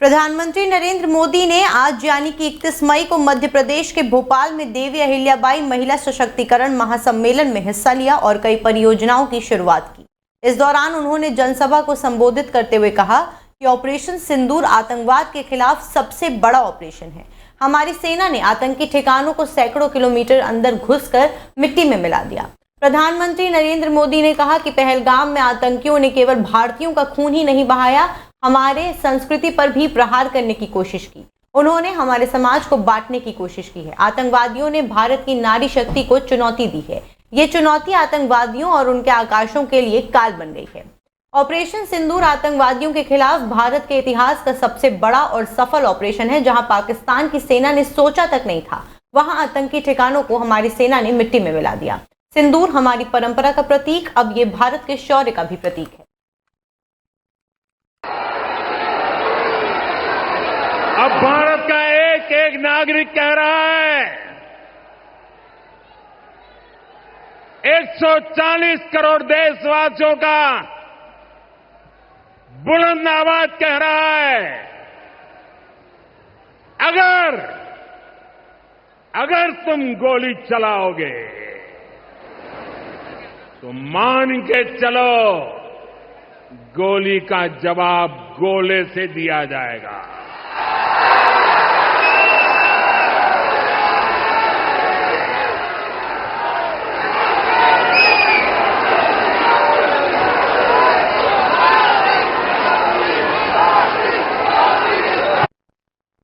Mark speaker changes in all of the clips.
Speaker 1: प्रधानमंत्री नरेंद्र मोदी ने आज यानी कि 31 मई को मध्य प्रदेश के भोपाल में देवी अहिल्याबाई महिला सशक्तिकरण महासम्मेलन में हिस्सा लिया और कई परियोजनाओं की शुरुआत की। इस दौरान उन्होंने जनसभा को संबोधित करते हुए कहा कि ऑपरेशन सिंदूर आतंकवाद के खिलाफ सबसे बड़ा ऑपरेशन है। हमारी सेना ने आतंकी ठिकानों को सैकड़ों किलोमीटर अंदर घुसकर मिट्टी में मिला दिया। प्रधानमंत्री नरेंद्र मोदी ने कहा कि पहलगाम में आतंकियों ने केवल भारतीयों का खून ही नहीं बहाया, हमारे संस्कृति पर भी प्रहार करने की कोशिश की। उन्होंने हमारे समाज को बांटने की कोशिश की है। आतंकवादियों ने भारत की नारी शक्ति को चुनौती दी है। ये चुनौती आतंकवादियों और उनके आकाशों के लिए काल बन गई है। ऑपरेशन सिंदूर आतंकवादियों के खिलाफ भारत के इतिहास का सबसे बड़ा और सफल ऑपरेशन है। जहां पाकिस्तान की सेना ने सोचा तक नहीं था, वहां आतंकी ठिकानों को हमारी सेना ने मिट्टी में मिला दिया। सिंदूर हमारी परंपरा का प्रतीक, अब ये भारत के शौर्य का भी प्रतीक है।
Speaker 2: अब भारत का एक एक नागरिक कह रहा है, 140 करोड़ देशवासियों का बुलंद आवाज कह रहा है, अगर तुम गोली चलाओगे तो मान के चलो, गोली का जवाब गोले से दिया जाएगा।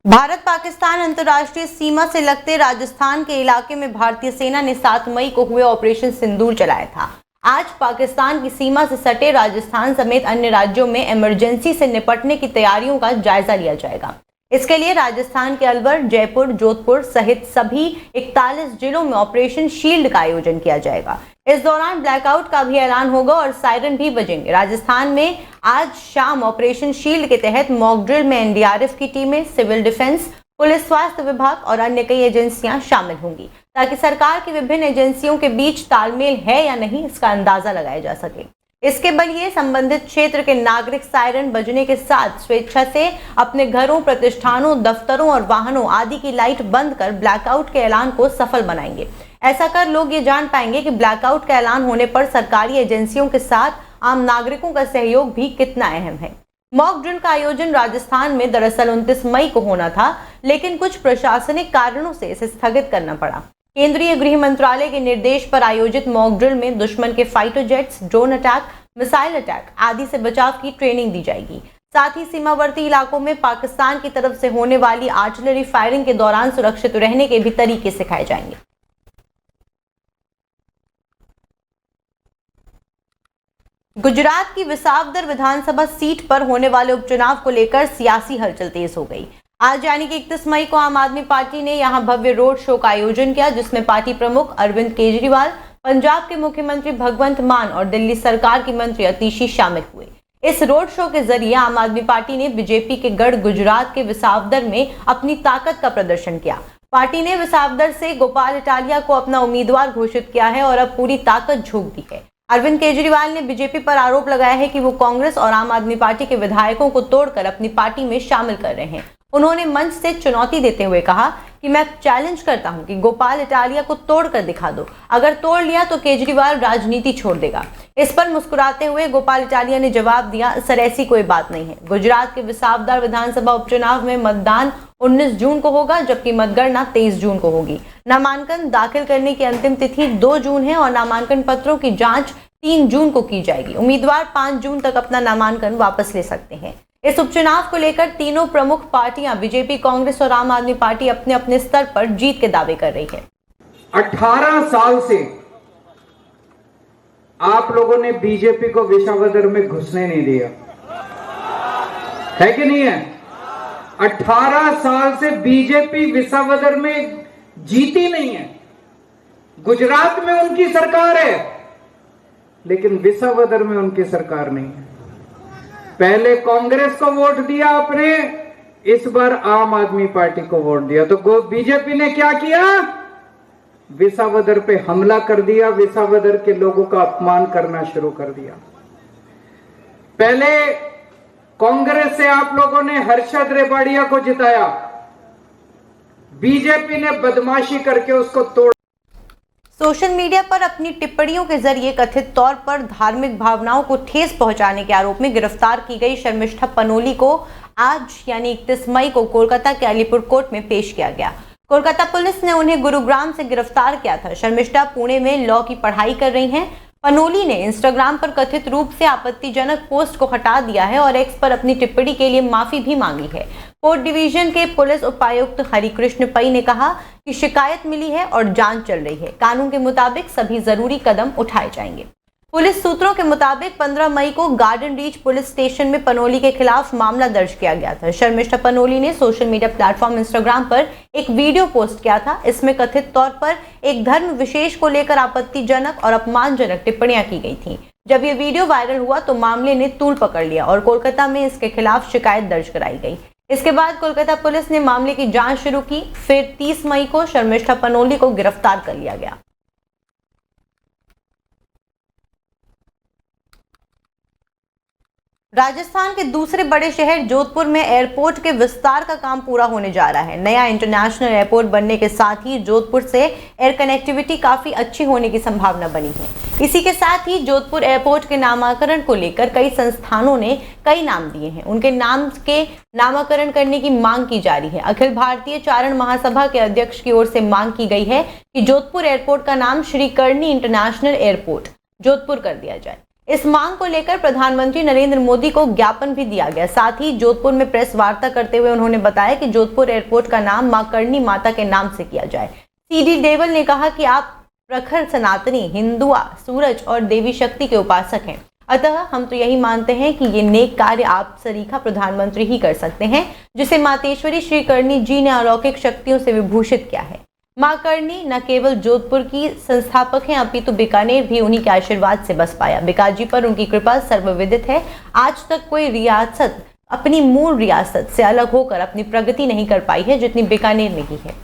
Speaker 1: भारत पाकिस्तान अंतर्राष्ट्रीय सीमा से लगते राजस्थान के इलाके में भारतीय सेना ने 7 मई को हुए ऑपरेशन सिंदूर चलाया था। आज पाकिस्तान की सीमा से सटे राजस्थान समेत अन्य राज्यों में इमरजेंसी से निपटने की तैयारियों का जायजा लिया जाएगा। इसके लिए राजस्थान के अलवर, जयपुर, जोधपुर सहित सभी 41 जिलों में ऑपरेशन शील्ड का आयोजन किया जाएगा। इस दौरान ब्लैकआउट का भी ऐलान होगा और सायरन भी बजेंगे। राजस्थान में आज शाम ऑपरेशन शील्ड के तहत मॉक ड्रिल में एनडीआरएफ की टीमें, सिविल डिफेंस, पुलिस, स्वास्थ्य विभाग और अन्य कई एजेंसियां शामिल होंगी, ताकि सरकार की विभिन्न एजेंसियों के बीच तालमेल है या नहीं इसका अंदाजा लगाया जा सके। इसके बलिए संबंधित क्षेत्र के नागरिक सायरन बजने के साथ स्वेच्छा से अपने घरों, प्रतिष्ठानों, दफ्तरों और वाहनों आदि की लाइट बंद कर ब्लैकआउट के ऐलान को सफल बनाएंगे। ऐसा कर लोग ये जान पाएंगे कि ब्लैकआउट का ऐलान होने पर सरकारी एजेंसियों के साथ आम नागरिकों का सहयोग भी कितना अहम है। मॉक ड्रिल का आयोजन राजस्थान में दरअसल 29 मई को होना था, लेकिन कुछ प्रशासनिक कारणों से इसे स्थगित करना पड़ा। केंद्रीय गृह मंत्रालय के निर्देश पर आयोजित मॉक ड्रिल में दुश्मन के fighter jets, drone attack, missile attack आदि से बचाव की ट्रेनिंग दी जाएगी। साथ ही सीमावर्ती इलाकों में पाकिस्तान की तरफ से होने वाली आर्टिलरी फायरिंग के दौरान सुरक्षित रहने के भी तरीके सिखाए जाएंगे। गुजरात की विसावदर विधानसभा सीट पर होने वाले उपचुनाव को लेकर सियासी हलचल तेज हो गई। आज यानी कि 31 मई को आम आदमी पार्टी ने यहां भव्य रोड शो का आयोजन किया, जिसमें पार्टी प्रमुख अरविंद केजरीवाल, पंजाब के मुख्यमंत्री भगवंत मान और दिल्ली सरकार की मंत्री अतिशी शामिल हुए। इस रोड शो के जरिए आम आदमी पार्टी ने बीजेपी के गढ़ गुजरात के विसावदर में अपनी ताकत का प्रदर्शन किया। पार्टी ने विसावदर से गोपाल इटालिया को अपना उम्मीदवार घोषित किया है और अब पूरी ताकत झोंक दी है। अरविंद केजरीवाल ने बीजेपी पर आरोप लगाया है कि वो कांग्रेस और आम आदमी पार्टी के विधायकों को तोड़कर अपनी पार्टी में शामिल कर रहे हैं। उन्होंने मंच से चुनौती देते हुए कहा कि मैं चैलेंज करता हूं कि गोपाल इटालिया को तोड़कर दिखा दो। अगर तोड़ लिया तो केजरीवाल राजनीति छोड़ देगा। इस पर मुस्कुराते हुए गोपाल इटालिया ने जवाब दिया, सर ऐसी कोई बात नहीं है। गुजरात के विसावदर विधानसभा उपचुनाव में मतदान 19 जून को होगा, जबकि मतगणना 23 जून को होगी। नामांकन दाखिल करने की अंतिम तिथि 2 जून है और नामांकन पत्रों की जांच 3 जून को की जाएगी। उम्मीदवार 5 जून तक अपना नामांकन वापस ले सकते हैं। इस उपचुनाव को लेकर तीनों प्रमुख पार्टियां बीजेपी, कांग्रेस और आम आदमी पार्टी अपने अपने स्तर पर जीत के दावे कर रही है।
Speaker 3: 18 साल से आप लोगों ने बीजेपी को विसावदर में घुसने नहीं दिया, है कि नहीं है? 18 साल से बीजेपी विसावदर में जीती नहीं है। गुजरात में उनकी सरकार है, लेकिन विसावदर में उनकी सरकार नहीं है। पहले कांग्रेस को वोट दिया आपने, इस बार आम आदमी पार्टी को वोट दिया। तो बीजेपी ने क्या किया? विसावदर पे हमला कर दिया, विसावदर के लोगों का अपमान करना शुरू कर दिया। पहले कांग्रेस से आप लोगों ने हर्षद रेवाड़िया को जिताया, बीजेपी ने बदमाशी करके उसको तोड़।
Speaker 1: सोशल मीडिया पर अपनी टिप्पणियों के जरिए कथित तौर पर धार्मिक भावनाओं को ठेस पहुंचाने के आरोप में गिरफ्तार की गई शर्मिष्ठा पनोली को आज यानी 31 मई को कोलकाता के अलीपुर कोर्ट में पेश किया गया। कोलकाता पुलिस ने उन्हें गुरुग्राम से गिरफ्तार किया था। शर्मिष्ठा पुणे में लॉ की पढ़ाई कर रही हैं। पनोली ने इंस्टाग्राम पर कथित रूप से आपत्तिजनक पोस्ट को हटा दिया है और एक्स पर अपनी टिप्पणी के लिए माफी भी मांगी है। कोर्ट डिवीजन के पुलिस उपायुक्त हरिकृष्ण पै ने कहा कि शिकायत मिली है और जांच चल रही है। कानून के मुताबिक सभी जरूरी कदम उठाए जाएंगे। पुलिस सूत्रों के मुताबिक 15 मई को गार्डन रीच पुलिस स्टेशन में पनोली के खिलाफ मामला दर्ज किया गया था। शर्मिष्ठा पनोली ने सोशल मीडिया प्लेटफॉर्म इंस्टाग्राम पर एक वीडियो पोस्ट किया था। इसमें कथित तौर पर एक धर्म विशेष को लेकर आपत्तिजनक और अपमानजनक टिप्पणियां की गई थी। जब ये वीडियो वायरल हुआ तो मामले ने तूल पकड़ लिया और कोलकाता में इसके खिलाफ शिकायत दर्ज कराई गई। इसके बाद कोलकाता पुलिस ने मामले की जांच शुरू की। फिर 30 मई को शर्मिष्ठा पनोली को गिरफ्तार कर लिया गया। राजस्थान के दूसरे बड़े शहर जोधपुर में एयरपोर्ट के विस्तार का काम पूरा होने जा रहा है। नया इंटरनेशनल एयरपोर्ट बनने के साथ ही जोधपुर से एयर कनेक्टिविटी काफी अच्छी होने की संभावना बनी है। इसी के साथ ही जोधपुर एयरपोर्ट के नामकरण को लेकर कई संस्थानों ने कई नाम दिए हैं। उनके नाम के नामकरण करने की मांग की जा रही है। अखिल भारतीय चारण महासभा के अध्यक्ष की ओर से मांग की गई है कि जोधपुर एयरपोर्ट का नाम श्री करणी इंटरनेशनल एयरपोर्ट जोधपुर कर दिया जाए। इस मांग को लेकर प्रधानमंत्री नरेंद्र मोदी को ज्ञापन भी दिया गया। साथ ही जोधपुर में प्रेस वार्ता करते हुए उन्होंने बताया कि जोधपुर एयरपोर्ट का नाम मां करणी माता के नाम से किया जाए। सीडी देवल ने कहा कि आप प्रखर सनातनी, हिंदुआ, सूरज और देवी शक्ति के उपासक हैं, अतः हम तो यही मानते हैं कि ये नेक कार्य आप सरीखा प्रधानमंत्री ही कर सकते हैं, जिसे मातेश्वरी श्री करणी जी ने अलौकिक शक्तियों से विभूषित किया है। मां करणी न केवल जोधपुर की संस्थापक हैं, अपितु बीकानेर भी उन्हीं के आशीर्वाद से बस पाया। बिकाजी पर उनकी कृपा सर्वविदित है। आज तक कोई रियासत अपनी मूल रियासत से अलग होकर अपनी प्रगति नहीं कर पाई है जितनी बीकानेर ने की है।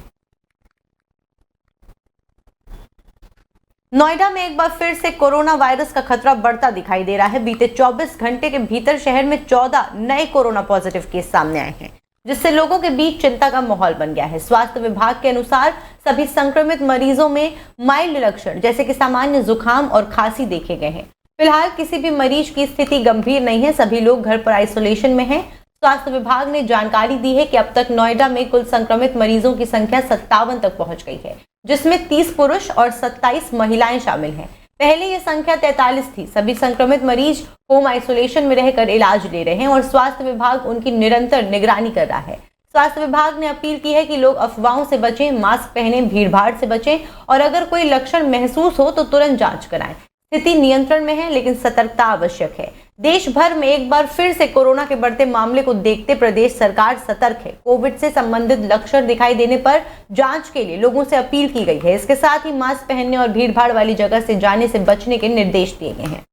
Speaker 1: नोएडा में एक बार फिर से कोरोना वायरस का खतरा बढ़ता दिखाई दे रहा है। बीते 24 घंटे के भीतर शहर में 14 नए कोरोना पॉजिटिव केस सामने आए हैं, जिससे लोगों के बीच चिंता का माहौल बन गया है। स्वास्थ्य विभाग के अनुसार सभी संक्रमित मरीजों में माइल्ड लक्षण जैसे कि सामान्य जुकाम और खांसी देखे गए हैं। फिलहाल किसी भी मरीज की स्थिति गंभीर नहीं है। सभी लोग घर पर आइसोलेशन में हैं। स्वास्थ्य विभाग ने जानकारी दी है कि अब तक नोएडा में कुल संक्रमित मरीजों की संख्या 57 तक पहुंच गई है, जिसमें 30 पुरुष और 27 महिलाएं शामिल हैं। पहले ये संख्या 43 थी। सभी संक्रमित मरीज होम आइसोलेशन में रहकर इलाज ले रहे हैं और स्वास्थ्य विभाग उनकी निरंतर निगरानी कर रहा है। स्वास्थ्य विभाग ने अपील की है कि लोग अफवाहों से बचें, मास्क पहनें, भीड़भाड़ से बचें और अगर कोई लक्षण महसूस हो तो तुरंत जांच कराएं। स्थिति नियंत्रण में है, लेकिन सतर्कता आवश्यक है। देश भर में एक बार फिर से कोरोना के बढ़ते मामले को देखते प्रदेश सरकार सतर्क है। कोविड से संबंधित लक्षण दिखाई देने पर जांच के लिए लोगों से अपील की गई है। इसके साथ ही मास्क पहनने और भीड़भाड़ वाली जगह से जाने से बचने के निर्देश दिए गए हैं।